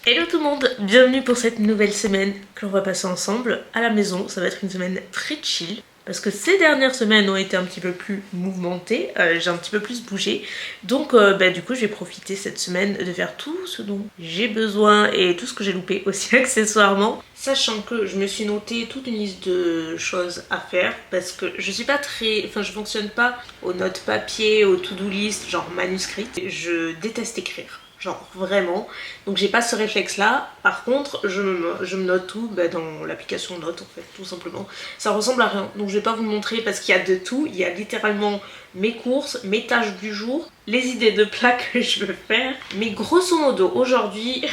Hello tout le monde, bienvenue pour cette nouvelle semaine que l'on va passer ensemble à la maison. Ça va être une semaine très chill parce que ces dernières semaines ont été un petit peu plus mouvementées, j'ai un petit peu plus bougé. Donc du coup je vais profiter cette semaine de faire tout ce dont j'ai besoin et tout ce que j'ai loupé aussi accessoirement. Sachant que je me suis noté toute une liste de choses à faire parce que je suis pas très... Enfin je fonctionne pas aux notes papier, aux to-do list, genre manuscrit. Je déteste écrire. Genre vraiment, donc j'ai pas ce réflexe là. Par contre je me note tout dans l'application Notes en fait, tout simplement. Ça ressemble à rien, donc je vais pas vous le montrer parce qu'il y a de tout. Il y a littéralement mes courses, mes tâches du jour, les idées de plats que je veux faire. Mais grosso modo aujourd'hui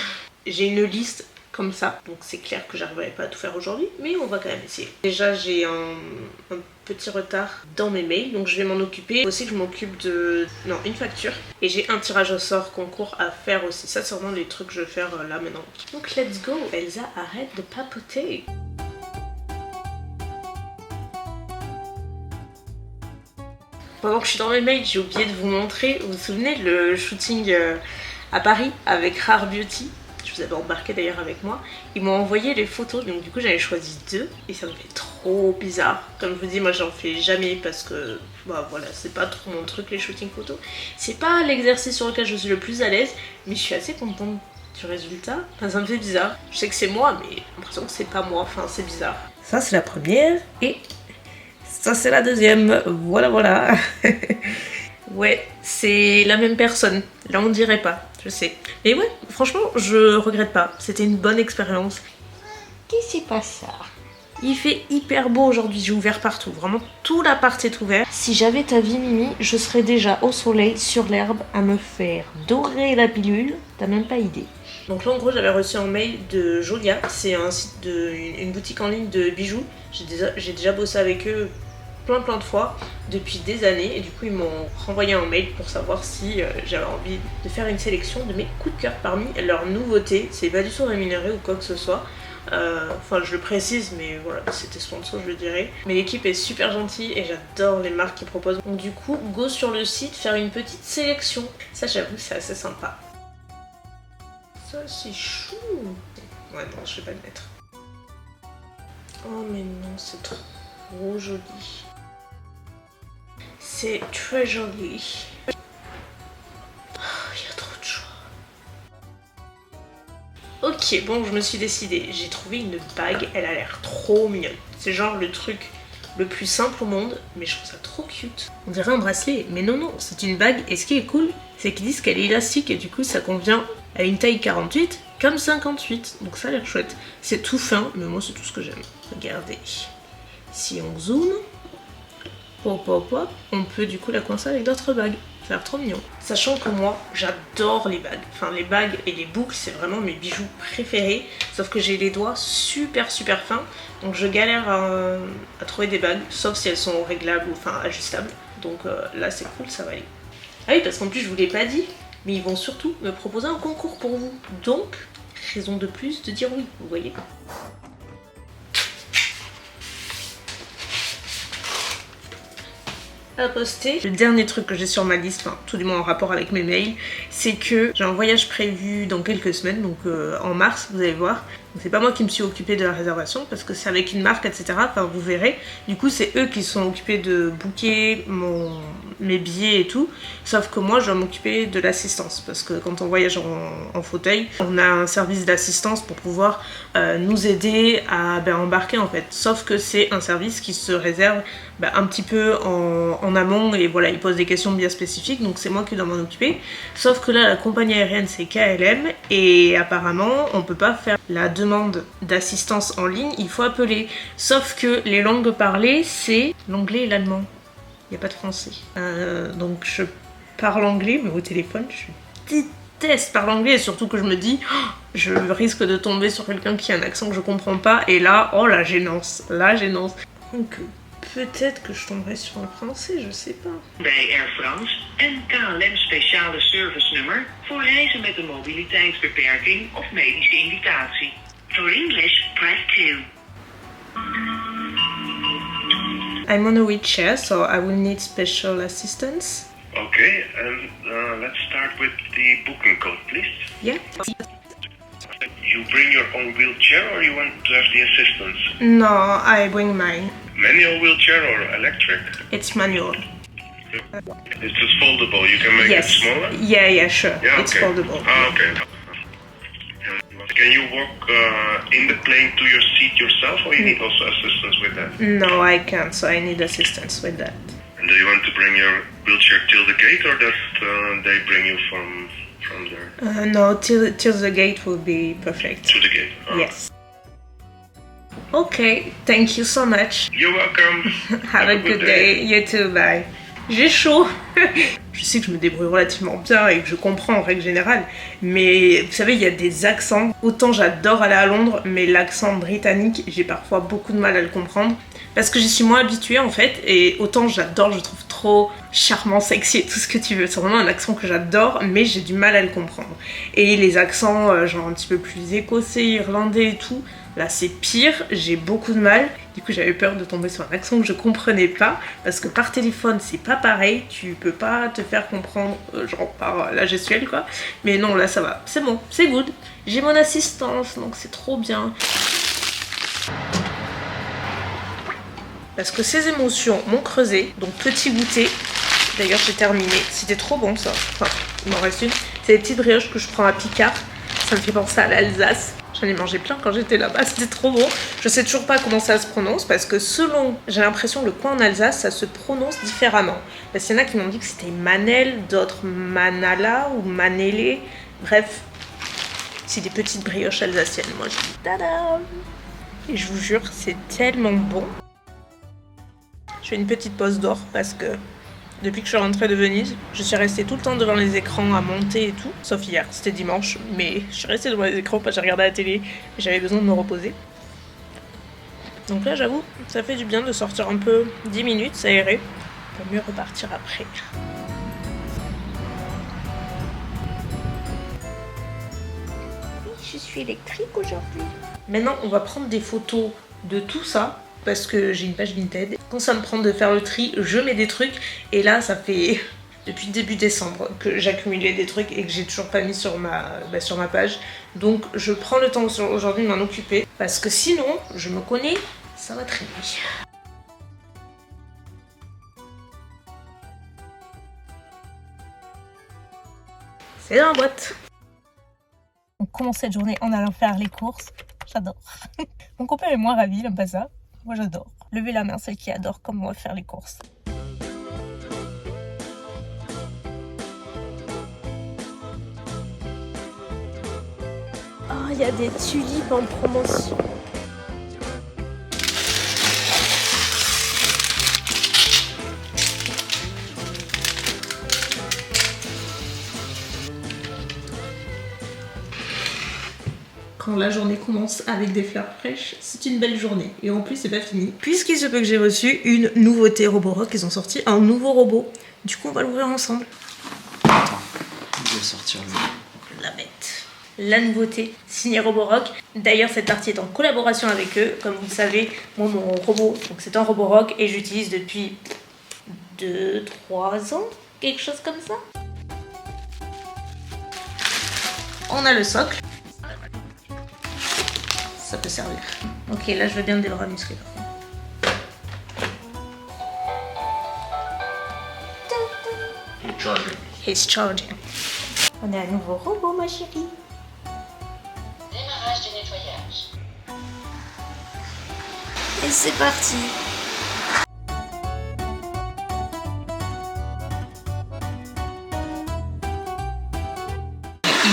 j'ai une liste comme ça, donc c'est clair que j'arriverai pas à tout faire aujourd'hui, mais on va quand même essayer. Déjà j'ai un petit retard dans mes mails, donc je vais m'en occuper. Aussi que je m'occupe de... non, une facture. Et j'ai un tirage au sort concours à faire aussi. Ça c'est vraiment les trucs que je vais faire là maintenant. Donc let's go. Elsa, arrête de papoter. Pendant que je suis dans mes mails, j'ai oublié de vous montrer. Vous vous souvenez le shooting à Paris avec Rare Beauty? Je vous avais embarqué d'ailleurs avec moi. Ils m'ont envoyé les photos, donc du coup j'avais choisi 2 et ça me fait trop bizarre. Comme je vous dis, moi j'en fais jamais parce que voilà, c'est pas trop mon truc les shootings photos. C'est pas l'exercice sur lequel je suis le plus à l'aise, mais je suis assez contente du résultat. Enfin ça me fait bizarre. Je sais que c'est moi, mais j'ai l'impression que c'est pas moi. Enfin c'est bizarre. Ça c'est la première et ça c'est la deuxième. Voilà. Ouais, c'est la même personne. Là on dirait pas, je sais. Mais ouais, franchement, je regrette pas. C'était une bonne expérience. Qu'est-ce que c'est pas ça? Il fait hyper beau aujourd'hui, j'ai ouvert partout. Vraiment, tout l'appart est ouvert. Si j'avais ta vie, Mimi, je serais déjà au soleil, sur l'herbe, à me faire dorer la pilule. T'as même pas idée. Donc là, en gros, j'avais reçu un mail de Jolia. C'est un site une boutique en ligne de bijoux. J'ai déjà bossé avec eux plein de fois depuis des années et du coup ils m'ont renvoyé un mail pour savoir si j'avais envie de faire une sélection de mes coups de cœur parmi leurs nouveautés. C'est pas du tout rémunéré ou quoi que ce soit, enfin je le précise, mais voilà, c'était sponsor je le dirais. Mais l'équipe est super gentille et j'adore les marques qu'ils proposent. Donc du coup go sur le site faire une petite sélection, ça j'avoue c'est assez sympa. Ça c'est chou. Ouais non je vais pas le mettre. Oh mais non c'est trop joli. C'est très joli. Oh, il y a trop de choix. Ok, bon, je me suis décidée. J'ai trouvé une bague, elle a l'air trop mignonne. C'est genre le truc le plus simple au monde, mais je trouve ça trop cute. On dirait un bracelet, mais non, c'est une bague. Et ce qui est cool, c'est qu'ils disent qu'elle est élastique et du coup, ça convient à une taille 48 comme 58. Donc ça a l'air chouette. C'est tout fin, mais moi, c'est tout ce que j'aime. Regardez. Si on zoome... Hop, on peut du coup la coincer avec d'autres bagues. Ça a l'air trop mignon. Sachant que moi, j'adore les bagues. Enfin, les bagues et les boucles, c'est vraiment mes bijoux préférés. Sauf que j'ai les doigts super fins. Donc je galère à trouver des bagues. Sauf si elles sont réglables ou enfin ajustables. Donc là, c'est cool, ça va aller. Ah oui, parce qu'en plus, je vous l'ai pas dit. Mais ils vont surtout me proposer un concours pour vous. Donc, raison de plus de dire oui, vous voyez. À poster. Le dernier truc que j'ai sur ma liste, enfin tout du moins en rapport avec mes mails, c'est que j'ai un voyage prévu dans quelques semaines, donc en mars, vous allez voir. C'est pas moi qui me suis occupée de la réservation parce que c'est avec une marque, etc. Enfin vous verrez. Du coup c'est eux qui sont occupés de booker mes billets et tout. Sauf que moi je dois m'occuper de l'assistance parce que quand on voyage en fauteuil, on a un service d'assistance pour pouvoir nous aider à embarquer en fait. Sauf que c'est un service qui se réserve un petit peu en amont et voilà, ils posent des questions bien spécifiques, donc c'est moi qui dois m'en occuper. Sauf que là la compagnie aérienne c'est KLM et apparemment on peut pas faire la demande d'assistance en ligne, il faut appeler. Sauf que les langues parlées c'est l'anglais et l'allemand, il n'y a pas de français. Donc je parle anglais mais au téléphone je déteste parler anglais et surtout que je me dis je risque de tomber sur quelqu'un qui a un accent que je comprends pas et là, oh la gênance. Donc peut-être que je tomberai sur un français, je sais pas. Bij Air France en KLM speciale servicenummer voor reizen met een mobiliteitsbeperking of medische indicatie. For English, press 2. I'm on a wheelchair, so I will need special assistance. Okay, and let's start with the booking code, please. Yeah. You bring your own wheelchair or you want to have the assistance? No, I bring mine. Manual wheelchair or electric? It's manual. It's just foldable. You can make it smaller? Yeah, sure. Yeah, It's okay. foldable. Okay. Can you walk in the plane to your seat yourself, or you need also assistance with that? No, I can't, so I need assistance with that. And do you want to bring your wheelchair till the gate, or that they bring you from there? No, till the gate will be perfect. To the gate? Oh. Yes. Okay, thank you so much. You're welcome. Have a good day. You too, bye. J'ai chaud. Je sais que je me débrouille relativement bien et que je comprends en règle générale, mais vous savez, il y a des accents. Autant j'adore aller à Londres, mais l'accent britannique, j'ai parfois beaucoup de mal à le comprendre parce que j'y suis moins habituée en fait. Et autant j'adore, je trouve trop charmant, sexy et tout ce que tu veux. C'est vraiment un accent que j'adore, mais j'ai du mal à le comprendre. Et les accents, genre un petit peu plus écossais, irlandais et tout. Là c'est pire, j'ai beaucoup de mal. Du coup j'avais peur de tomber sur un accent que je comprenais pas. Parce que par téléphone c'est pas pareil. Tu peux pas te faire comprendre genre par la gestuelle quoi. Mais non là ça va, c'est bon, c'est good. J'ai mon assistance donc c'est trop bien. Parce que ces émotions m'ont creusé. Donc petit goûter. D'ailleurs j'ai terminé. C'était trop bon ça. Enfin il m'en reste une. C'est des petites brioches que je prends à Picard. Ça me fait penser à l'Alsace. J'en ai mangé plein quand j'étais là-bas, c'était trop bon. Je sais toujours pas comment ça se prononce parce que selon, j'ai l'impression, le coin en Alsace, ça se prononce différemment. Parce qu'il y en a qui m'ont dit que c'était Manel, d'autres Manala ou Manélé. Bref, c'est des petites brioches alsaciennes. Moi je dis tada. Et je vous jure, c'est tellement bon. Je fais une petite pause d'or parce que depuis que je suis rentrée de Venise, je suis restée tout le temps devant les écrans à monter et tout. Sauf hier, c'était dimanche, mais je suis restée devant les écrans parce que j'ai regardé la télé et j'avais besoin de me reposer. Donc là, j'avoue, ça fait du bien de sortir un peu 10 minutes, s'aérer, pour mieux repartir après. Oui, je suis électrique aujourd'hui. Maintenant, on va prendre des photos de tout ça. Parce que j'ai une page Vinted. Quand ça me prend de faire le tri, je mets des trucs. Et là, ça fait depuis début décembre que j'accumulais des trucs et que j'ai toujours pas mis sur ma page. Donc je prends le temps aujourd'hui de m'en occuper. Parce que sinon, je me connais, ça va traîner. C'est dans la boîte. On commence cette journée en allant faire les courses. J'adore. Mon copain est moins ravi, il aime pas ça. Moi j'adore. Levez la main celle qui adore comme moi faire les courses. Oh, il y a des tulipes en promotion. Quand la journée commence avec des fleurs fraîches, c'est une belle journée. Et en plus, c'est pas fini. Puisqu'il se peut que j'ai reçu une nouveauté Roborock, ils ont sorti un nouveau robot. Du coup, on va l'ouvrir ensemble. Attends, je vais sortir La bête. La nouveauté, signée Roborock. D'ailleurs, cette partie est en collaboration avec eux. Comme vous le savez, moi, mon robot, donc c'est un Roborock et j'utilise depuis 2-3 ans, quelque chose comme ça. On a le socle. Ça peut servir. Ok, là je veux bien des bras musclés. He's charging. On a un nouveau robot, ma chérie. Démarrage du nettoyage. Et c'est parti.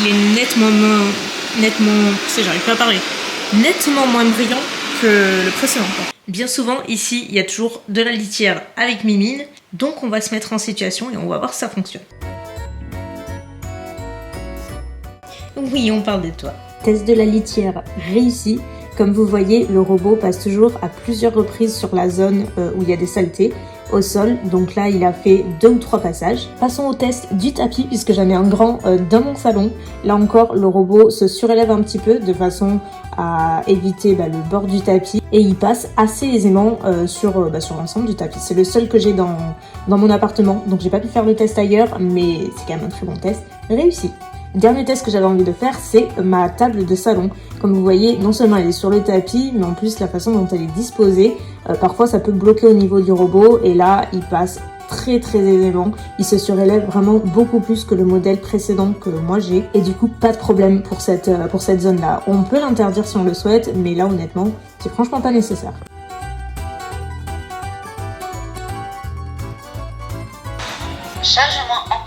Il est nettement, j'arrive pas à parler. Nettement moins brillant que le précédent. Bien souvent, ici, il y a toujours de la litière avec Mimine. Donc, on va se mettre en situation et on va voir si ça fonctionne. Oui, on parle de toi. Test de la litière réussi. Comme vous voyez, le robot passe toujours à plusieurs reprises sur la zone où il y a des saletés au sol. Donc là, il a fait 2 ou 3 passages. Passons au test du tapis puisque j'en ai un grand dans mon salon. Là encore, le robot se surélève un petit peu de façon à éviter le bord du tapis et il passe assez aisément sur l'ensemble du tapis. C'est le seul que j'ai dans mon appartement. Donc j'ai pas pu faire le test ailleurs, mais c'est quand même un très bon test. Réussi. Dernier test que j'avais envie de faire, c'est ma table de salon. Comme vous voyez, non seulement elle est sur le tapis, mais en plus la façon dont elle est disposée, parfois ça peut bloquer au niveau du robot et là il passe très aisément. Il se surélève vraiment beaucoup plus que le modèle précédent que moi j'ai et du coup pas de problème pour cette zone là. On peut l'interdire si on le souhaite, mais là honnêtement c'est franchement pas nécessaire. Chargement en cours.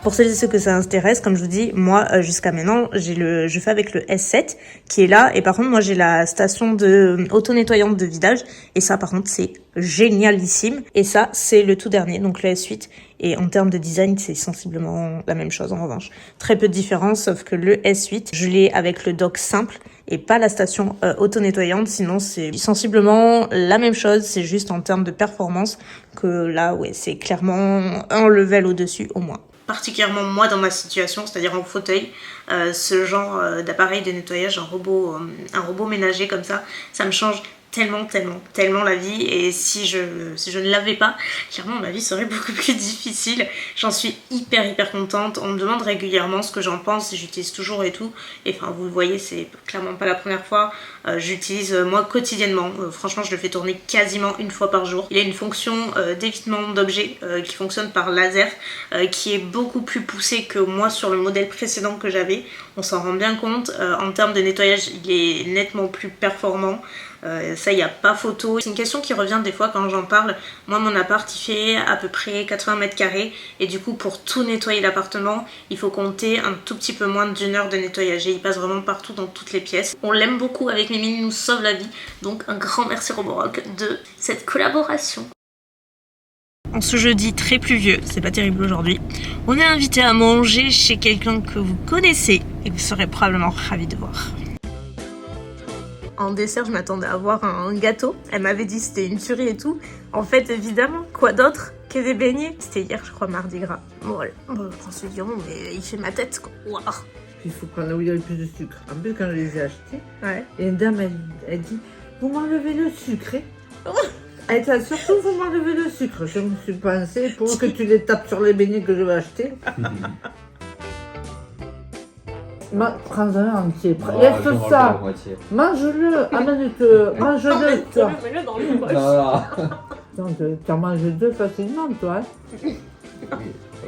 Pour celles et ceux que ça intéresse, comme je vous dis, moi jusqu'à maintenant, je fais avec le S7 qui est là et par contre moi j'ai la station de auto-nettoyante de vidage et ça par contre c'est génialissime et ça c'est le tout dernier, donc le S8 et en termes de design c'est sensiblement la même chose en revanche. Très peu de différence sauf que le S8 je l'ai avec le dock simple et pas la station auto-nettoyante, sinon c'est sensiblement la même chose, c'est juste en termes de performance que là ouais c'est clairement un level au-dessus au moins. Particulièrement moi dans ma situation, c'est-à-dire en fauteuil, ce genre d'appareil de nettoyage, un robot ménager comme ça me change tellement la vie et si je ne l'avais pas, clairement ma vie serait beaucoup plus difficile. J'en suis hyper contente, on me demande régulièrement ce que j'en pense, j'utilise toujours et tout, et enfin vous le voyez c'est clairement pas la première fois, j'utilise moi quotidiennement, franchement je le fais tourner quasiment une fois par jour. Il a une fonction d'évitement d'objets qui fonctionne par laser, qui est beaucoup plus poussée que moi sur le modèle précédent que j'avais, on s'en rend bien compte, en termes de nettoyage il est nettement plus performant. Ça il n'y a pas photo. C'est une question qui revient des fois quand j'en parle. Moi mon appart il fait à peu près 80 mètres carrés et du coup pour tout nettoyer l'appartement il faut compter un tout petit peu moins d'1 heure de nettoyage et il passe vraiment partout dans toutes les pièces. On l'aime beaucoup avec Mimi, il nous sauve la vie, donc un grand merci Roborock de cette collaboration. En ce jeudi très pluvieux, c'est pas terrible aujourd'hui, on est invité à manger chez quelqu'un que vous connaissez et que vous serez probablement ravis de voir. En dessert, je m'attendais à voir un gâteau. Elle m'avait dit que c'était une tuerie et tout. En fait, évidemment, quoi d'autre que des beignets? C'était hier, je crois, mardi gras. Voilà. Bon, François Diron, mais il fait ma tête, quoi. Waouh. Il faut prendre là où il y a le plus de sucre. En plus, quand je les ai achetés, ouais. Et une dame, elle dit, vous m'enlevez le sucre, hein? Elle dit, surtout, vous m'enlevez le sucre. Je me suis pensé, pour que tu les tapes sur les beignets que je vais acheter. Prends-en un entier. Laisse ça. Mange-le. Mange-le. Mets-le dans les poches. Donc, tu en manges 2 facilement, toi. Hein?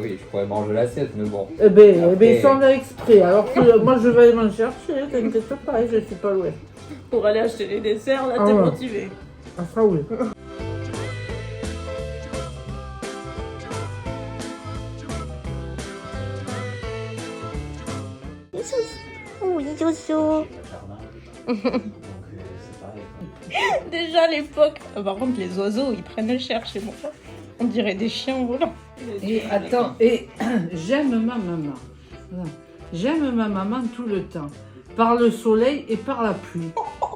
Oui, je pourrais manger l'assiette, mais bon. Eh ben, ils sont là exprès. Alors que moi, je vais aller m'en chercher. T'inquiète pas, je suis pas loin. Pour aller acheter les desserts, là, t'es motivée. Ah, ça, oui. Oui, Yoso. Déjà à l'époque. Par contre, les oiseaux, ils prennent cher chez moi. On dirait des chiens volants. Et attends, et j'aime ma maman. Voilà. J'aime ma maman tout le temps. Par le soleil et par la pluie.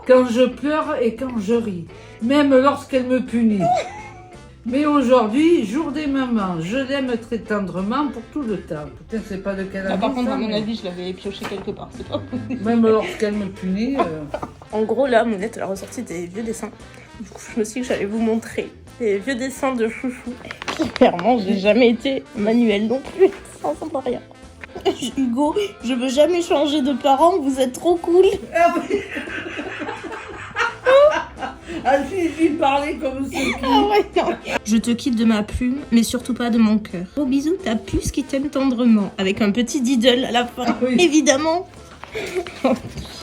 Quand je pleure et quand je ris. Même lorsqu'elle me punit. Mais aujourd'hui, jour des mamans, je l'aime très tendrement pour tout le temps. Putain, c'est pas de quel avis. Par contre, ça, à mon mais... avis, je l'avais pioché quelque part, c'est pas. Même lorsqu'elle me punit. En gros, là, Mounette, elle a ressorti des vieux dessins. Du coup, je me suis dit que j'allais vous montrer des vieux dessins de chouchou. Clairement, j'ai jamais été manuelle non plus. Ça ressemble à rien. Hugo, je veux jamais changer de parent, vous êtes trop cool. Ah, j'y parlais comme ça. Ah ouais, non. Je te quitte de ma plume, mais surtout pas de mon cœur. Gros bisous, ta puce qui t'aime tendrement. Avec un petit diddle à la fin, ah, oui. Évidemment. Oh,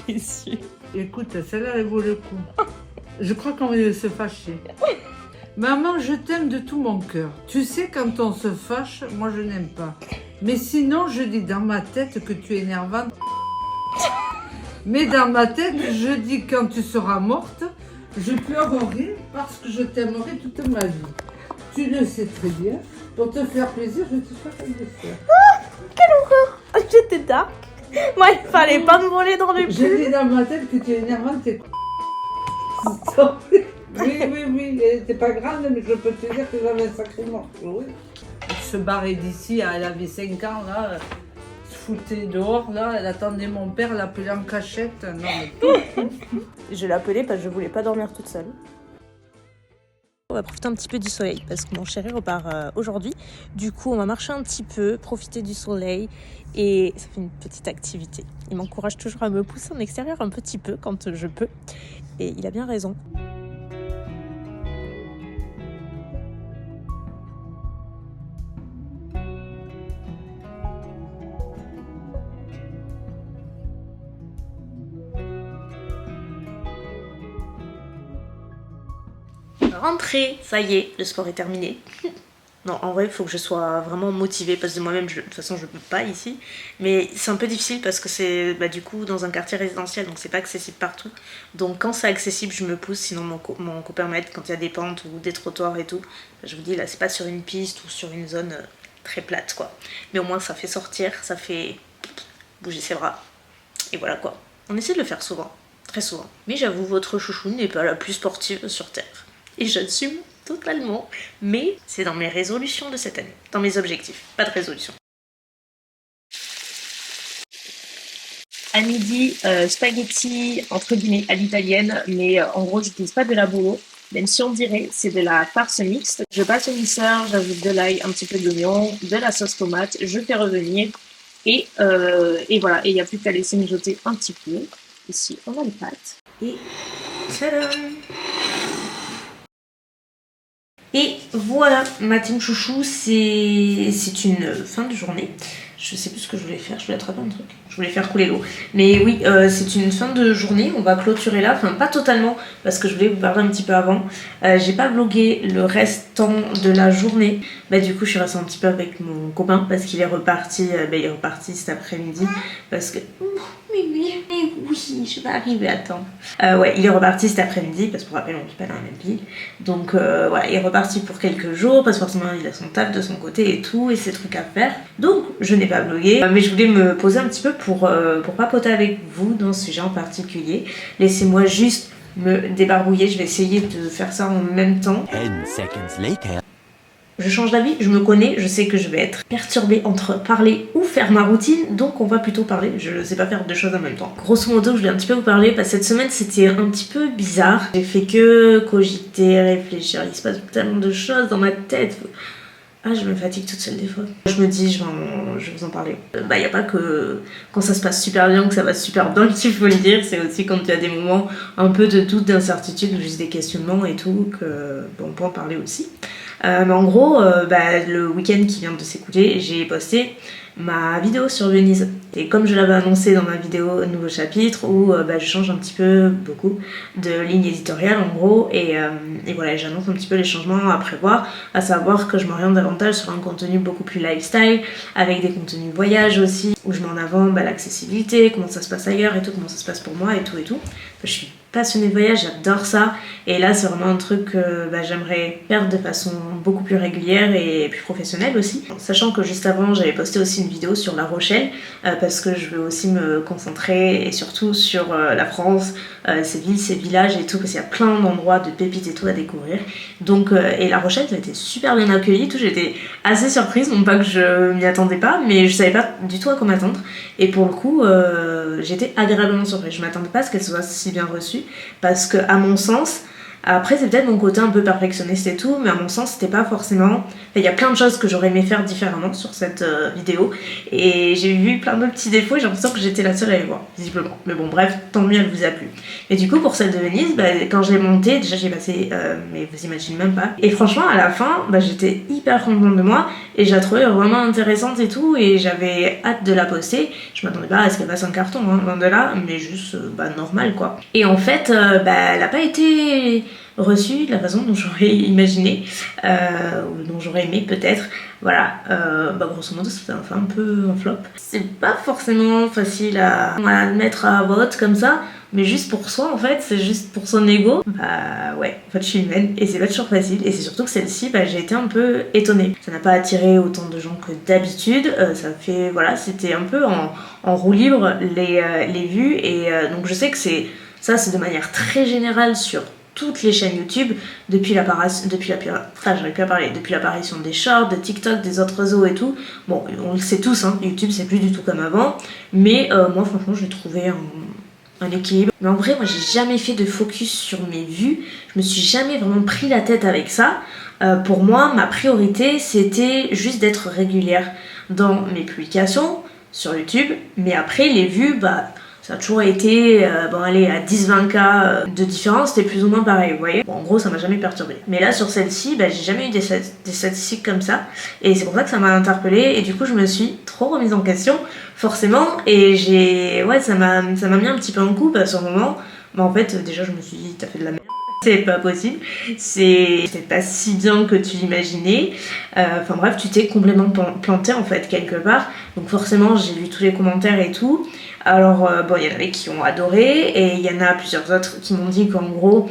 Jésus. Écoute, celle-là, elle vaut le coup. Je crois qu'on va se fâcher. Maman, je t'aime de tout mon cœur. Tu sais, quand on se fâche, moi je n'aime pas. Mais sinon, je dis dans ma tête que tu es énervante. Mais dans ma tête, je dis quand tu seras morte, je pleurerai parce que je t'aimerai toute ma vie. Tu le sais très bien. Pour te faire plaisir, je te ferai un dessert. Ah, quelle horreur. J'étais dark. Moi, il fallait pas me voler dans les J'ai pulls. dit dans ma tête que tu es énervante et... Oui, elle était pas grande, mais je peux te dire que j'avais un sacré morceau, oui. Elle se barrait d'ici, elle avait 5 ans, là, se foutait dehors, là, elle attendait mon père, l'appelait en cachette, non mais... Je l'ai appelée parce que je voulais pas dormir toute seule. On va profiter un petit peu du soleil parce que mon chéri repart aujourd'hui. Du coup, on va marcher un petit peu, profiter du soleil et ça fait une petite activité. Il m'encourage toujours à me pousser en extérieur un petit peu quand je peux et il a bien raison. Rentrée, ça y est, le sport est terminé. Non, en vrai, il faut que je sois vraiment motivée parce que moi-même, de toute façon, je peux pas ici. Mais c'est un peu difficile parce que c'est du coup dans un quartier résidentiel, donc c'est pas accessible partout. Donc quand c'est accessible, je me pousse, sinon mon copain m'aide quand il y a des pentes ou des trottoirs et tout. Je vous dis, là, c'est pas sur une piste ou sur une zone très plate, quoi. Mais au moins, ça fait sortir, ça fait bouger ses bras. Et voilà, quoi. On essaie de le faire souvent, très souvent. Mais j'avoue, votre chouchou n'est pas la plus sportive sur Terre. Et j'assume totalement, mais c'est dans mes résolutions de cette année, dans mes objectifs, pas de résolution. À midi, spaghetti entre guillemets à l'italienne, mais en gros j'utilise pas de la bolo, même si on dirait c'est de la farce mixte. Je passe au mixeur, j'ajoute de l'ail, un petit peu d'oignon, de la sauce tomate, je fais revenir et voilà, et il n'y a plus qu'à laisser mijoter un petit peu. Ici on a les pâtes et tadam! Et voilà, ma team chouchou, c'est une fin de journée. Je sais plus ce que je voulais faire, je voulais attraper un truc. Je voulais faire couler l'eau. Mais oui, c'est une fin de journée, on va clôturer là. Enfin, pas totalement, parce que je voulais vous parler un petit peu avant. J'ai pas vlogué le restant de la journée. Du coup, je suis restée un petit peu avec mon copain, parce qu'il est reparti, il est reparti cet après-midi. Parce que... Mais oui, je vais arriver à temps. Ouais, il est reparti cet après-midi, parce que pour rappel, on vit pas dans la même ville. Donc voilà, il est reparti pour quelques jours, parce que forcément, il a son taf de son côté et tout, et ses trucs à faire. Donc, je n'ai pas vlogué, mais je voulais me poser un petit peu pour papoter avec vous dans ce sujet en particulier. Laissez-moi juste me débarbouiller, je vais essayer de faire ça en même temps. 10 seconds later. Je change d'avis, je me connais, je sais que je vais être perturbée entre parler ou faire ma routine, donc on va plutôt parler, je ne sais pas faire deux choses en même temps. Grosso modo, je voulais un petit peu vous parler, parce que cette semaine c'était un petit peu bizarre. J'ai fait que cogiter, réfléchir, il se passe tellement de choses dans ma tête. Ah, je me fatigue toute seule des fois. Je me dis, je vais vous en parler. Y a pas que quand ça se passe super bien, que ça va super bien, qu'il faut le dire. C'est aussi quand il y a des moments un peu de doute, d'incertitude, ou juste des questionnements et tout, que on peut en parler aussi. Mais en gros, le week-end qui vient de s'écouler, j'ai posté ma vidéo sur Venise. Et comme je l'avais annoncé dans ma vidéo nouveau chapitre, où je change un petit peu, beaucoup, de ligne éditoriale en gros, et voilà, j'annonce un petit peu les changements à prévoir, à savoir que je m'oriente davantage sur un contenu beaucoup plus lifestyle, avec des contenus voyage aussi, où je mets en avant l'accessibilité, comment ça se passe ailleurs et tout, comment ça se passe pour moi et tout et tout. Je suis passionnée de voyage, j'adore ça, et là c'est vraiment un truc que j'aimerais faire de façon beaucoup plus régulière et plus professionnelle aussi. Sachant que juste avant j'avais posté aussi une vidéo sur La Rochelle, parce que je veux aussi me concentrer et surtout sur la France, ses villes, ses villages et tout, parce qu'il y a plein d'endroits de pépites et tout à découvrir. Donc, et La Rochelle ça a été super bien accueilli, tout, j'étais assez surprise, non pas que je m'y attendais pas, mais je savais pas du tout à quoi m'attendre, et pour le coup j'étais agréablement surprise. Je m'attendais pas à ce qu'elle soit si bien reçue, parce que à mon sens, après c'est peut-être mon côté un peu perfectionniste et tout, mais à mon sens c'était pas forcément... Il y a plein de choses que j'aurais aimé faire différemment sur cette vidéo, et j'ai vu plein de petits défauts et j'ai l'impression que j'étais la seule à les voir, visiblement. Mais bon bref, tant mieux, elle vous a plu. Et du coup pour celle de Venise, quand je l'ai montée, déjà j'ai passé, mais vous imaginez même pas, et franchement à la fin, j'étais hyper contente de moi, et je la trouvais vraiment intéressante et tout, et j'avais hâte de la poster. Je m'attendais pas à ce qu'elle fasse un carton, loin de là, mais juste normal quoi. Et en fait, elle a pas été reçue de la façon dont j'aurais imaginé, ou dont j'aurais aimé peut-être. Voilà, grosso modo ça fait un peu un flop. C'est pas forcément facile à mettre à vote comme ça, mais juste pour soi en fait, c'est juste pour son ego. Ouais, en fait je suis humaine et c'est pas toujours facile, et c'est surtout que celle-ci, j'ai été un peu étonnée. Ça n'a pas attiré autant de gens que d'habitude, ça fait, voilà, c'était un peu en roue libre les vues, et donc je sais que c'est de manière très générale sur toutes les chaînes YouTube, depuis l'apparition des shorts, de TikTok, des autres réseaux et tout. Bon, on le sait tous, YouTube c'est plus du tout comme avant, mais moi franchement je l'ai trouvé un équilibre. Mais en vrai, moi j'ai jamais fait de focus sur mes vues, je me suis jamais vraiment pris la tête avec ça. Pour moi, ma priorité c'était juste d'être régulière dans mes publications sur YouTube, mais après les vues, bah ça a toujours été, bon allez, à 10-20K de différence, c'était plus ou moins pareil, vous voyez. Bon, en gros, ça m'a jamais perturbé. Mais là, sur celle-ci, bah, j'ai jamais eu des statistiques comme ça. Et c'est pour ça que ça m'a interpellée. Et du coup, je me suis trop remise en question, forcément. Et ouais, ça m'a mis un petit peu en couple à ce moment. Bah, en fait, déjà, je me suis dit, t'as fait de la merde. C'est pas possible, c'est peut-être pas si bien que tu l'imaginais. Enfin bref, tu t'es complètement planté en fait quelque part. Donc forcément, j'ai lu tous les commentaires et tout. Alors bon, il y en avait qui ont adoré et il y en a plusieurs autres qui m'ont dit qu'en gros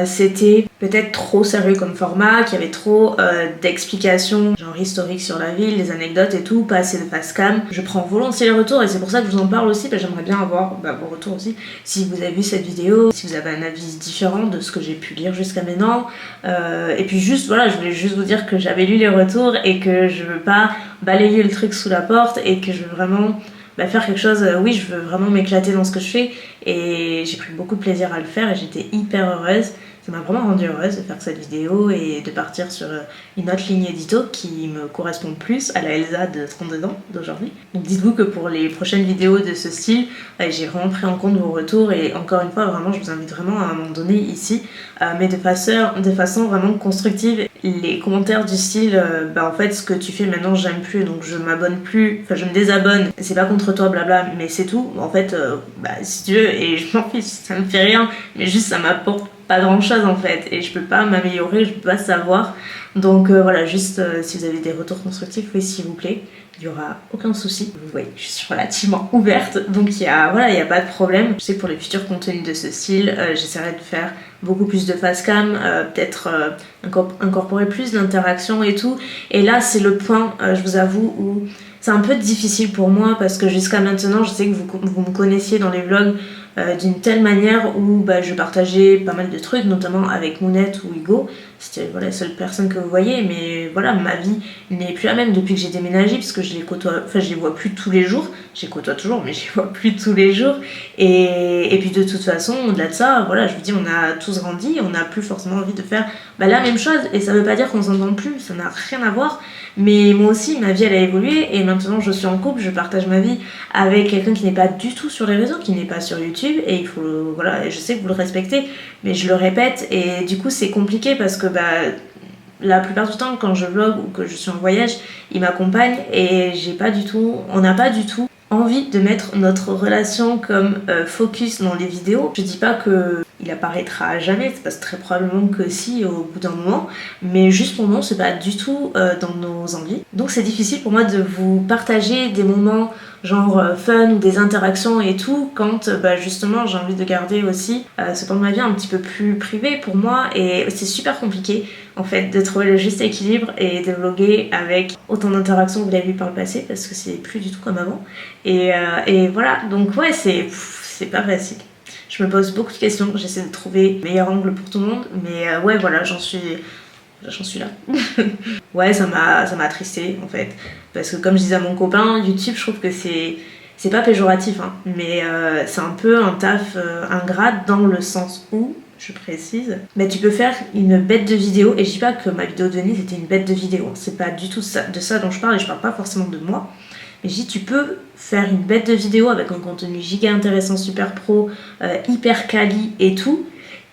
c'était peut-être trop sérieux comme format, qu'il y avait trop d'explications genre historiques sur la ville, des anecdotes et tout, pas assez de face cam. Je prends volontiers les retours et c'est pour ça que je vous en parle aussi, parce que j'aimerais bien avoir vos retours aussi. Si vous avez vu cette vidéo, si vous avez un avis différent de ce que j'ai pu lire jusqu'à maintenant. Et puis juste voilà, je voulais juste vous dire que j'avais lu les retours et que je veux pas balayer le truc sous la porte et que je veux vraiment faire quelque chose, oui je veux vraiment m'éclater dans ce que je fais et j'ai pris beaucoup de plaisir à le faire et j'étais hyper heureuse. Ça m'a vraiment rendue heureuse de faire cette vidéo et de partir sur une autre ligne édito qui me correspond plus à la Elsa de 32 ans d'aujourd'hui. Donc dites-vous que pour les prochaines vidéos de ce style, j'ai vraiment pris en compte vos retours et encore une fois vraiment je vous invite vraiment à un moment donné ici, mais de façon vraiment constructive. Les commentaires du style en fait ce que tu fais maintenant j'aime plus donc je m'abonne plus, enfin je me désabonne, c'est pas contre toi blabla mais c'est tout, en fait si tu veux, et je m'en fiche, ça me fait rien, mais juste ça m'apporte pas grand chose en fait et je peux pas m'améliorer, je peux pas savoir. Donc voilà, juste si vous avez des retours constructifs, oui s'il vous plaît, il y aura aucun souci. Vous voyez, je suis relativement ouverte donc il y a pas de problème. Je sais que pour les futurs contenus de ce style, j'essaierai de faire beaucoup plus de face cam, peut-être incorporer plus d'interaction et tout. Et là c'est le point, je vous avoue, où c'est un peu difficile pour moi parce que jusqu'à maintenant je sais que vous me connaissiez dans les vlogs d'une telle manière où je partageais pas mal de trucs, notamment avec Mounette ou Hugo. C'était les seules personnes que vous voyez, mais voilà, ma vie n'est plus la même depuis que j'ai déménagé, parce que je les côtoie, enfin je les vois plus tous les jours, je les côtoie toujours, mais je les vois plus tous les jours, et puis de toute façon, au-delà de ça, voilà, je vous dis, on a tous grandi, on n'a plus forcément envie de faire la même chose, et ça veut pas dire qu'on s'entend plus, ça n'a rien à voir, mais moi aussi, ma vie elle a évolué, et maintenant je suis en couple, je partage ma vie avec quelqu'un qui n'est pas du tout sur les réseaux, qui n'est pas sur YouTube, et il faut, voilà, je sais que vous le respectez, mais je le répète, et du coup c'est compliqué parce que la plupart du temps quand je vlog ou que je suis en voyage, il m'accompagne et on n'a pas du tout envie de mettre notre relation comme focus dans les vidéos. Je dis pas que il apparaîtra à jamais, c'est parce que très probablement que si au bout d'un moment, mais juste pour nous c'est pas du tout dans nos envies. Donc c'est difficile pour moi de vous partager des moments genre fun ou des interactions et tout quand justement j'ai envie de garder aussi ce point de ma vie un petit peu plus privé pour moi, et c'est super compliqué en fait de trouver le juste équilibre et de vlogger avec autant d'interactions que vous l'avez vu par le passé, parce que c'est plus du tout comme avant et voilà, donc ouais c'est pas facile. Je me pose beaucoup de questions, j'essaie de trouver le meilleur angle pour tout le monde, mais ouais voilà, j'en suis là. Ouais, ça m'a attristé en fait, parce que comme je disais à mon copain, YouTube je trouve que c'est pas péjoratif hein, mais c'est un peu un taf ingrat dans le sens où, je précise, mais tu peux faire une bête de vidéo, et je dis pas que ma vidéo de Venise était une bête de vidéo, c'est pas du tout de ça dont je parle, et je parle pas forcément de moi. Mais je dis, tu peux faire une bête de vidéo avec un contenu giga intéressant, super pro, hyper quali et tout.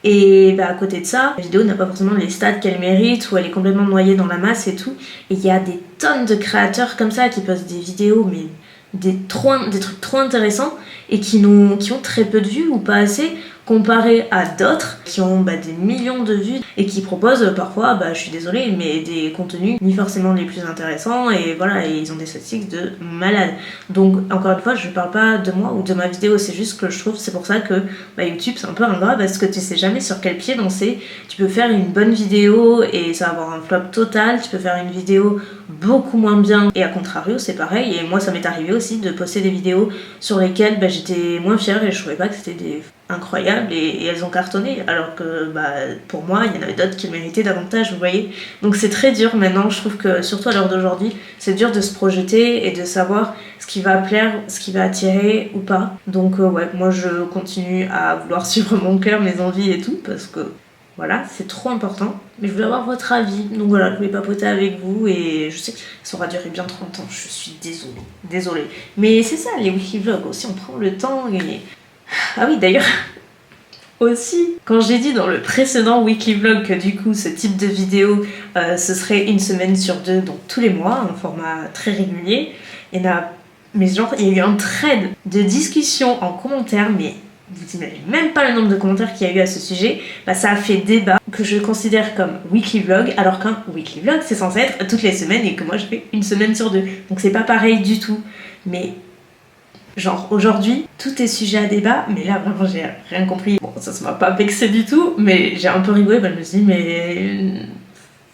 Et à côté de ça, la vidéo n'a pas forcément les stats qu'elle mérite, ou elle est complètement noyée dans la masse et tout. Et il y a des tonnes de créateurs comme ça qui postent des vidéos, mais des trucs trop intéressants, et qui ont très peu de vues ou pas assez, comparé à d'autres qui ont des millions de vues et qui proposent parfois, je suis désolée, mais des contenus ni forcément les plus intéressants, et voilà, et ils ont des statistiques de malade. Donc encore une fois, je parle pas de moi ou de ma vidéo, c'est juste que je trouve, c'est pour ça que YouTube c'est un peu ingrat, parce que tu sais jamais sur quel pied danser. Tu peux faire une bonne vidéo et ça va avoir un flop total, tu peux faire une vidéo beaucoup moins bien, et à contrario c'est pareil. Et moi ça m'est arrivé aussi de poster des vidéos sur lesquelles j'étais moins fière et je trouvais pas que c'était incroyable, incroyables et elles ont cartonné, alors que pour moi, il y en avait d'autres qui méritaient davantage, vous voyez. Donc c'est très dur maintenant, je trouve que surtout à l'heure d'aujourd'hui, c'est dur de se projeter et de savoir ce qui va plaire, ce qui va attirer ou pas. Donc ouais, moi je continue à vouloir suivre mon cœur, mes envies et tout, parce que voilà, c'est trop important. Mais je voulais avoir votre avis, donc voilà, je voulais papoter avec vous et je sais que ça aura duré bien 30 ans, je suis désolée. Mais c'est ça, les wiki vlogs aussi, on prend le temps et... Ah oui, d'ailleurs, aussi, quand j'ai dit dans le précédent wiki vlog que du coup ce type de vidéo ce serait une semaine sur 2, donc tous les mois, un format très régulier, il y a eu un thread de discussion en commentaire, mais vous imaginez même pas le nombre de commentaires qu'il y a eu à ce sujet. Ça a fait débat que je considère comme weekly vlog, alors qu'un weekly vlog c'est censé être toutes les semaines et que moi je fais une semaine sur 2, donc c'est pas pareil du tout. Mais genre aujourd'hui tout est sujet à débat, mais là vraiment j'ai rien compris. Bon, ça m'a pas vexé du tout, mais j'ai un peu rigolé, je me suis dit mais...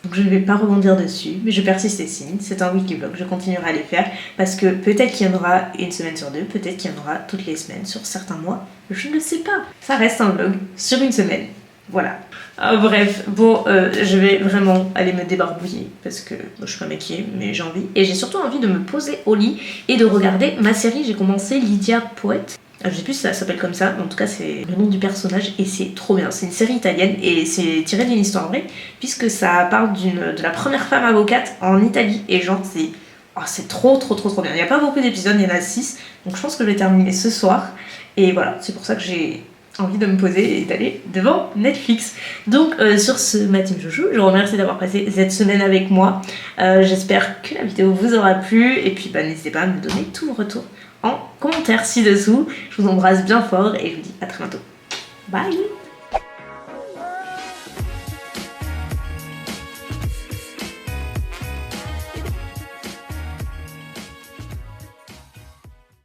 Donc je ne vais pas rebondir dessus, mais je persiste et signe, c'est un wiki vlog, je continuerai à les faire, parce que peut-être qu'il y en aura une semaine sur 2, peut-être qu'il y en aura toutes les semaines sur certains mois, je ne sais pas. Ça reste un vlog sur une semaine, voilà. Bref, bon, je vais vraiment aller me débarbouiller, parce que je suis pas maquillée, mais j'ai envie. Et j'ai surtout envie de me poser au lit et de regarder ma série, j'ai commencé Lydia Poète. Je sais plus si ça s'appelle comme ça, mais en tout cas c'est le nom du personnage et c'est trop bien. C'est une série italienne et c'est tiré d'une histoire vraie, puisque ça parle de la première femme avocate en Italie. Et genre c'est trop bien. Il n'y a pas beaucoup d'épisodes, il y en a 6, donc je pense que je vais terminer ce soir. Et voilà, c'est pour ça que j'ai envie de me poser et d'aller devant Netflix. Donc sur ce, ma team chouchou, je vous remercie d'avoir passé cette semaine avec moi. J'espère que la vidéo vous aura plu et puis n'hésitez pas à me donner tout vos retours en commentaire ci-dessous. Je vous embrasse bien fort et je vous dis à très bientôt. Bye!